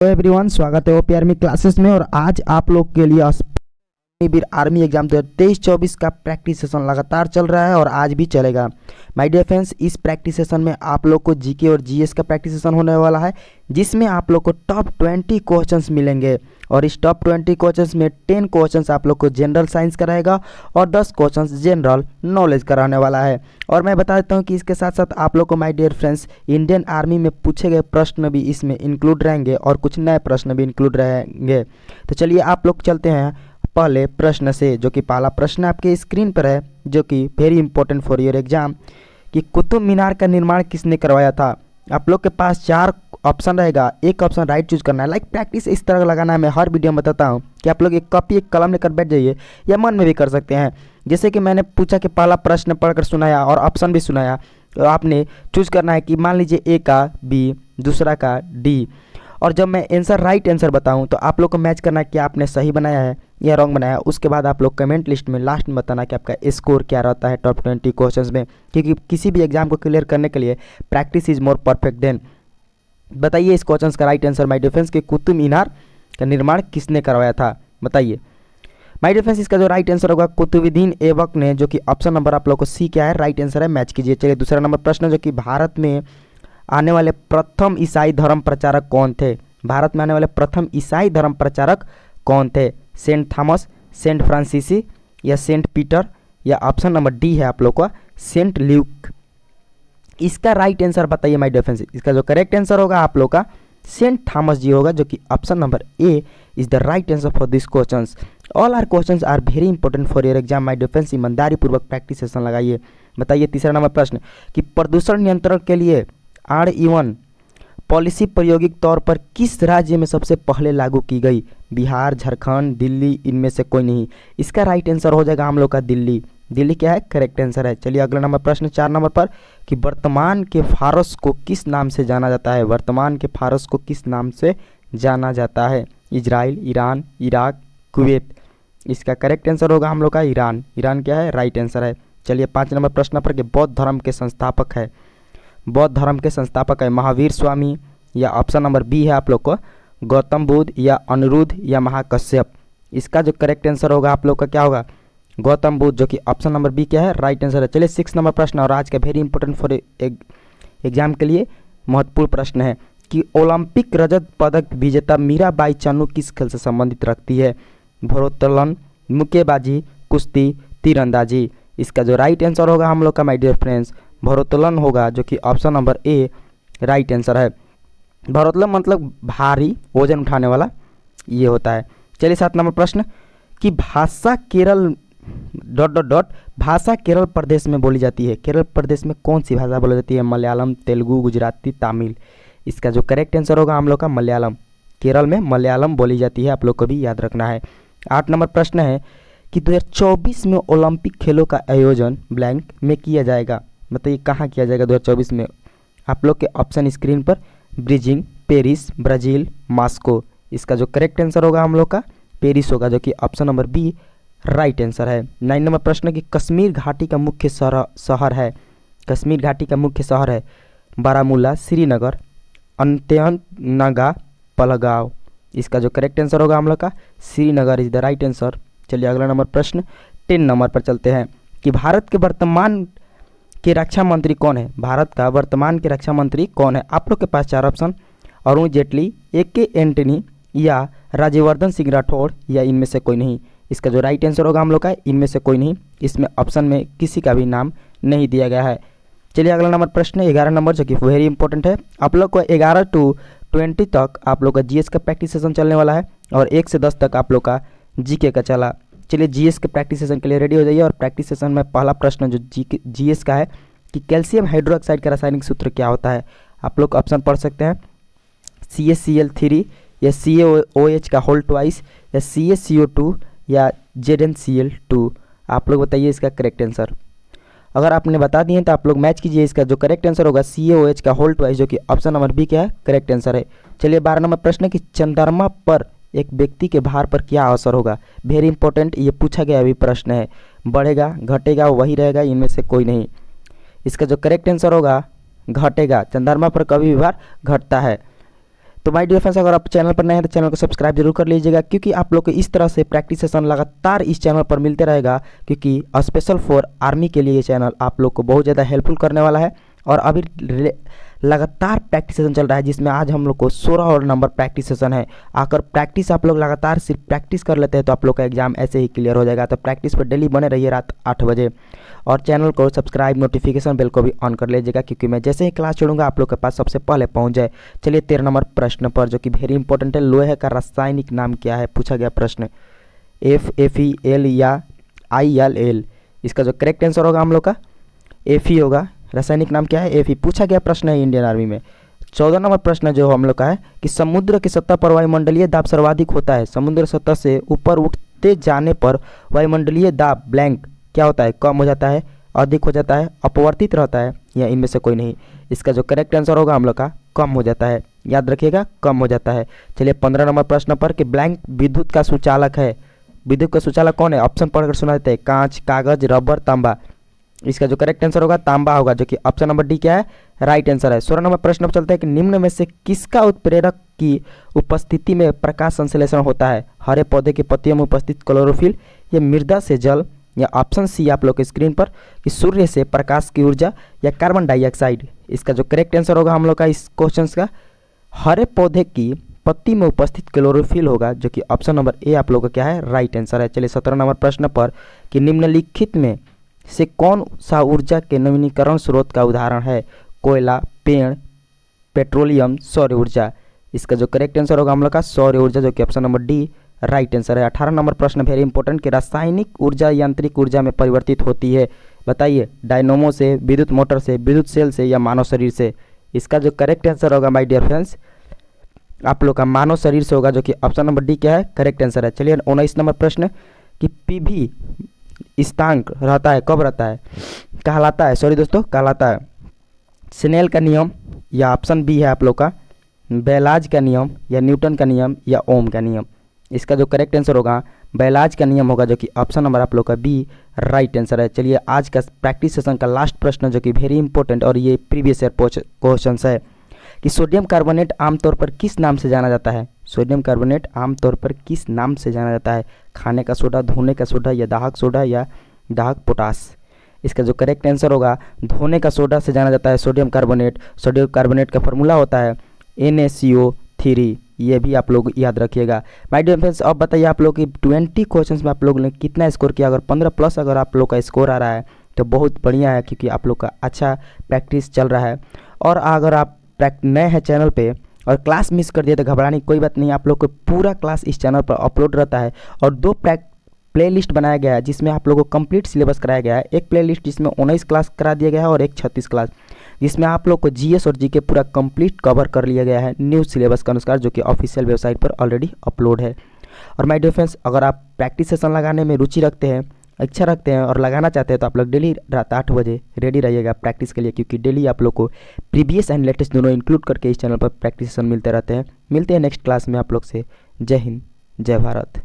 Hello everyone, स्वागत है OP army classes में। और आज आप लोग के लिए अग्निवीर आर्मी एग्जाम 2023-24 का प्रैक्टिस सेशन लगातार चल रहा है और आज भी चलेगा। माय डियर फ्रेंड्स, इस प्रैक्टिस सेशन में आप लोग को जीके और जीएस का प्रैक्टिस सेशन होने वाला है, जिसमें आप लोग को टॉप 20 क्वेश्चंस मिलेंगे। और इस टॉप 20 क्वेश्चंस में 10 क्वेश्चंस आप लोग को जनरल साइंस कराएगा और 10 क्वेश्चंस जनरल नॉलेज कराने वाला है। और मैं बता देता हूँ कि इसके साथ साथ आप लोग को my dear friends Indian army में पूछे गए प्रश्न भी इसमें इंक्लूड रहेंगे और कुछ नए प्रश्न भी इंक्लूड रहेंगे। तो चलिए आप लोग चलते हैं पहले प्रश्न से, जो कि पहला प्रश्न आपके स्क्रीन पर है, जो कि very important for your exam, कि कुतुब मीनार का निर्माण किसने करवाया था। आप लोग के पास 4 ऑप्शन रहेगा, एक ऑप्शन राइट चूज करना है। लाइक प्रैक्टिस इस तरह लगाना है, मैं हर वीडियो में बताता हूँ कि आप लोग एक कॉपी एक कलम लेकर बैठ जाइए या मन में भी कर सकते हैं। जैसे कि मैंने पूछा कि पहला प्रश्न पढ़कर सुनाया और ऑप्शन भी सुनाया, तो आपने चूज करना है कि मान लीजिए ए का बी, दूसरा का डी। और जब मैं आंसर राइट आंसर बताऊं तो आप लोग को मैच करना है कि आपने सही बनाया है या रॉन्ग बनाया है। उसके बाद आप लोग कमेंट लिस्ट में लास्ट में बताना कि आपका स्कोर क्या रहता है टॉप 20 क्वेश्चंस में, क्योंकि किसी भी एग्जाम को क्लियर करने के लिए practice is more perfect than. बताइए इस क्वेश्चन का राइट आंसर माय डिफेंस के कुतुब मीनार का निर्माण किसने करवाया था, बताइए माय डिफेंस। इसका जो राइट आंसर होगा कुतुबुद्दीन ऐबक ने, जो कि ऑप्शन नंबर आप लोग को सी क्या है राइट आंसर है, मैच कीजिए। चलिए दूसरा नंबर प्रश्न, जो कि भारत में आने वाले प्रथम ईसाई धर्म प्रचारक कौन थे। भारत में आने वाले प्रथम ईसाई धर्म प्रचारक कौन थे, सेंट थॉमस, सेंट फ्रांसिसी या सेंट पीटर, या ऑप्शन नंबर डी है आप लोग का सेंट ल्यूक। इसका राइट आंसर बताइए माय डिफेंस। इसका जो करेक्ट आंसर होगा आप लोग का सेंट थॉमस जी होगा, जो कि option number A is the right answer for this questions. All are questions are very important for your exam my defence. ईमानदारी पूर्वक प्रैक्टिस सेशन लगाइए। बताइए तीसरा नंबर प्रश्न, कि प्रदूषण नियंत्रण के लिए R-1 पॉलिसी प्रायोगिक तौर पर किस राज्य में सबसे पहले लागू की गई। बिहार, झारखंड, दिल्ली, इनमें से कोई नहीं। इसका राइट आंसर हो जाएगा हम लोग का दिल्ली। दिल्ली क्या है, करेक्ट आंसर है। चलिए अगला नंबर प्रश्न 4 नंबर पर, कि वर्तमान के फारस को किस नाम से जाना जाता है। वर्तमान के फारस को किस नाम से जाना जाता है। Israel, Iran, Iraq, Kuwait. इसका करेक्ट आंसर होगा हम लोग का ईरान। ईरान क्या है, राइट आंसर है। चलिए 5 नंबर प्रश्न पर, कि बौद्ध धर्म के संस्थापक है। बौद्ध धर्म के संस्थापक है महावीर स्वामी, या ऑप्शन नंबर बी है आप लोग को गौतम बुद्ध, या अनिरुद्ध, या महाकश्यप। इसका जो करेक्ट आंसर होगा आप लोग का क्या होगा, गौतम बुद्ध, जो कि ऑप्शन नंबर बी क्या है, राइट आंसर है। चलिए 6 नंबर प्रश्न, और आज का वेरी इंपॉर्टेंट फॉर एग्जाम के लिए महत्वपूर्ण प्रश्न है, कि ओलंपिक रजत पदक विजेता मीराबाई चानू किस खेल से संबंधित रखती है। भारोत्तोलन, मुक्केबाजी, कुश्ती, तीरंदाजी। इसका जो राइट आंसर होगा हम लोग का माय डियर फ्रेंड्स भारोत्तोलन होगा, जो कि ऑप्शन नंबर ए राइट आंसर है। भारोत्तोलन मतलब भारी वजन उठाने वाला ये होता है। चलिए 7 नंबर प्रश्न, कि भाषा केरल ... भाषा केरल प्रदेश में बोली जाती है। केरल प्रदेश में कौन सी भाषा बोली जाती है। मलयालम, तेलुगु, गुजराती, तमिल। इसका जो करेक्ट आंसर होगा हम लोग का मलयालम। केरल में मलयालम बोली जाती है, आप लोग को भी याद रखना है। 8 नंबर प्रश्न है, कि 2024 में ओलंपिक खेलों का आयोजन ब्लैंक में किया जाएगा। बताइए कहाँ किया जाएगा 2024 में। आप लोग के ऑप्शन स्क्रीन पर बीजिंग, पेरिस, ब्राज़ील, मॉस्को। इसका जो करेक्ट आंसर होगा हम लोग का पेरिस होगा, जो कि option number B right answer है। 9 नंबर प्रश्न, की कश्मीर घाटी का मुख्य शहर है। कश्मीर घाटी का मुख्य शहर है बारामूला, श्रीनगर, अनंतनाग, पहलगाम। इसका जो करेक्ट आंसर होगा हम लोग का Srinagar is the right answer. चलिए अगला नंबर प्रश्न 10 नंबर पर चलते हैं, कि भारत के वर्तमान के रक्षा मंत्री कौन है। भारत का वर्तमान के रक्षा मंत्री कौन है। आप लोग के पास 4 option, Arun Jaitley, A.K. Antony, या राज्यवर्धन सिंह राठौड़, या इनमें से कोई नहीं। इसका जो राइट आंसर होगा हम लोग का इनमें से कोई नहीं। इसमें ऑप्शन में किसी का भी नाम नहीं दिया गया है। चलिए अगला नंबर प्रश्न 11 नंबर, जो कि वेरी इंपॉर्टेंट है। आप लोग को 11 to 20 तक आप लोग का जीएस का प्रैक्टिस सेशन चलने वाला है, और 1 से 10 तक आप लोग का जीके का चला। चलिए जीएस के प्रैक्टिस सेशन के लिए रेडी हो जाइए। और प्रैक्टिस सेशन में पहला प्रश्न जो जीएस का है, कि कैल्शियम हाइड्रोक्साइड का रासायनिक सूत्र क्या होता है। आप लोग ऑप्शन पढ़ सकते हैं CaCl3, या CaOH का होल ट्वाइस, या CaCO2, या ZnCl2। आप लोग बताइए इसका करेक्ट आंसर। अगर आपने बता दिए तो आप लोग मैच कीजिए। इसका जो करेक्ट आंसर होगा CaOH का होल ट्वाइस, जो कि ऑप्शन नंबर बी क्या है, करेक्ट आंसर है। चलिए 12 नंबर प्रश्न, कि चंद्रमा पर एक व्यक्ति के भार पर क्या असर होगा। वेरी इंपॉर्टेंट, ये पूछा गया अभी प्रश्न है। बढ़ेगा, घटेगा, वही रहेगा, इनमें से कोई नहीं। इसका जो करेक्ट आंसर होगा घटेगा। चंद्रमा पर कभी भी भार घटता है। तो तो माय डियर फ्रेंड्स, अगर आप चैनल पर नए हैं तो चैनल को सब्सक्राइब जरूर कर लीजिएगा, क्योंकि आप लोग को इस तरह से प्रैक्टिस सेशन लगातार इस चैनल पर मिलते रहेगा, क्योंकि स्पेशल फॉर आर्मी के लिए ये चैनल आप लोग को बहुत ज़्यादा हेल्पफुल करने वाला है। और अभी लगातार प्रैक्टिस सेशन चल रहा है, जिसमें आज हम लोग को 16 और नंबर प्रैक्टिस सेशन है। आकर प्रैक्टिस आप लोग लगातार सिर्फ प्रैक्टिस कर लेते हैं तो आप लोग का एग्जाम ऐसे ही क्लियर हो जाएगा। तो प्रैक्टिस पर डेली बने रहिए रात 8 बजे, और चैनल को सब्सक्राइब, नोटिफिकेशन बेल को भी ऑन कर लीजिएगा, क्योंकि मैं जैसे ही क्लास छोड़ूंगा आप लोग के पास सबसे पहले पहुंच जाए। चलिए 13 नंबर प्रश्न पर, जो कि वेरी इंपॉर्टेंट है। लोहे का रासायनिक नाम क्या है, पूछा गया प्रश्न। FeL या ILL। इसका जो करेक्ट आंसर होगा हम लोग का Fe होगा। रासायनिक नाम क्या है, Fe। पूछा गया प्रश्न है इंडियन आर्मी में। 14 नंबर प्रश्न जो हम लोग का है कि समुद्र की सतह पर वायुमंडलीय दाब सर्वाधिक होता है। समुद्र सतह से ऊपर उठते जाने पर वायुमंडलीय दाब ब्लैंक क्या होता है, कम हो जाता है, अधिक हो जाता है, अपवर्तित रहता है, या इनमें से कोई नहीं। इसका जो करेक्ट आंसर होगा हम लोग का कम हो जाता है। याद रखिएगा, कम हो जाता है। चलिए 15 नंबर प्रश्न पर कि ब्लैंक विद्युत का सुचालक है। विद्युत का सुचालक कौन है, ऑप्शन पढ़कर सुना देते हैं। कांच, कागज, रबर, तांबा। इसका जो करेक्ट आंसर होगा तांबा होगा, जो कि ऑप्शन नंबर डी क्या है, राइट आंसर है। 16 नंबर प्रश्न पर चलते हैं कि निम्न में से किसका उत्प्रेरक की उपस्थिति में प्रकाश संश्लेषण होता है। हरे पौधे के पत्तियों में उपस्थित क्लोरोफिल, या मृदा से जल, या ऑप्शन सी आप लोग के स्क्रीन पर कि सूर्य से प्रकाश की ऊर्जा, या कार्बन डाइऑक्साइड। इसका जो करेक्ट आंसर होगा हम लोग का इस क्वेश्चन का हरे पौधे की पत्ती में उपस्थित क्लोरोफिल होगा, जो कि ऑप्शन नंबर ए आप लोग का क्या है, राइट आंसर है। चलिए 17 नंबर प्रश्न पर कि निम्नलिखित में से कौन सा ऊर्जा के नवीनीकरण स्रोत का उदाहरण है। कोयला, पेड़, पेट्रोलियम, सौर ऊर्जा। इसका जो करेक्ट आंसर होगा हम लोग का सौर ऊर्जा, जो कि option number D right answer है। 18 नंबर प्रश्न वेरी इंपॉर्टेंट कि रासायनिक ऊर्जा यांत्रिक ऊर्जा में परिवर्तित होती है। बताइए, डायनोमो से, विद्युत मोटर से, विद्युत सेल से, या मानव शरीर से। इसका जो करेक्ट आंसर होगा माय डियर फ्रेंड्स आप लोग का मानव शरीर से होगा, जो कि ऑप्शन नंबर डी क्या है, करेक्ट आंसर है। चलिए 19 नंबर प्रश्न कि PV स्थिरांक रहता है, कब रहता है, कहलाता है, सॉरी दोस्तों, कहलाता है स्नेल का नियम, या ऑप्शन बी है आप लोग का बैलाज का नियम, या न्यूटन का नियम, या ओम का नियम। इसका जो करेक्ट आंसर होगा बैलाज का नियम होगा, जो कि ऑप्शन नंबर आप लोग का बी राइट आंसर है। चलिए आज का प्रैक्टिस सेशन का लास्ट प्रश्न, जो कि वेरी इंपॉर्टेंट और ये प्रीवियस ईयर क्वेश्चन है कि सोडियम कार्बोनेट आमतौर पर किस नाम से जाना जाता है। सोडियम कार्बोनेट आमतौर पर किस नाम से जाना जाता है। खाने का सोडा, धोने का सोडा, या दाहक सोडा, या दाहक पोटास। इसका जो करेक्ट आंसर होगा धोने का सोडा से जाना जाता है सोडियम कार्बोनेट। सोडियम कार्बोनेट का फॉर्मूला होता है NaCO3। ये भी आप लोग याद रखिएगा। माय डियर फ्रेंड्स, अब बताइए आप लोग की 20 क्वेश्चंस में आप लोगों ने कितना स्कोर किया। अगर 15 प्लस अगर आप लोग का स्कोर आ रहा है तो बहुत बढ़िया है, क्योंकि आप लोग का अच्छा प्रैक्टिस चल रहा है। और अगर आप नए हैं चैनल पे और क्लास मिस कर दिए तो घबराने की कोई बात नहीं, आप लोग को पूरा क्लास इस चैनल पर अपलोड रहता है। और 2 प्लेलिस्ट बनाया गया है, जिसमें आप लोगों को कंप्लीट सिलेबस कराया गया है। एक प्लेलिस्ट जिसमें 19 क्लास करा दिया गया है, और एक 36 क्लास, जिसमें आप लोग को GS और GK पूरा कंप्लीट कवर कर लिया गया है न्यू सिलेबस के अनुसार, जो कि ऑफिशियल वेबसाइट पर ऑलरेडी अपलोड है। और माय डियर फ्रेंड्स, अगर आप प्रैक्टिस सेशन लगाने में रुचि रखते हैं, इच्छा रखते हैं और लगाना चाहते हैं, तो आप लोग डेली रात 8 बजे रेडी रहिएगा प्रैक्टिस के लिए, क्योंकि डेली आप लोग को प्रीवियस एंड लेटेस्ट दोनों इंक्लूड करके इस चैनल पर प्रैक्टिस सेशन मिलते रहते हैं। मिलते हैं नेक्स्ट क्लास में आप लोग से। जय हिंद, जय भारत।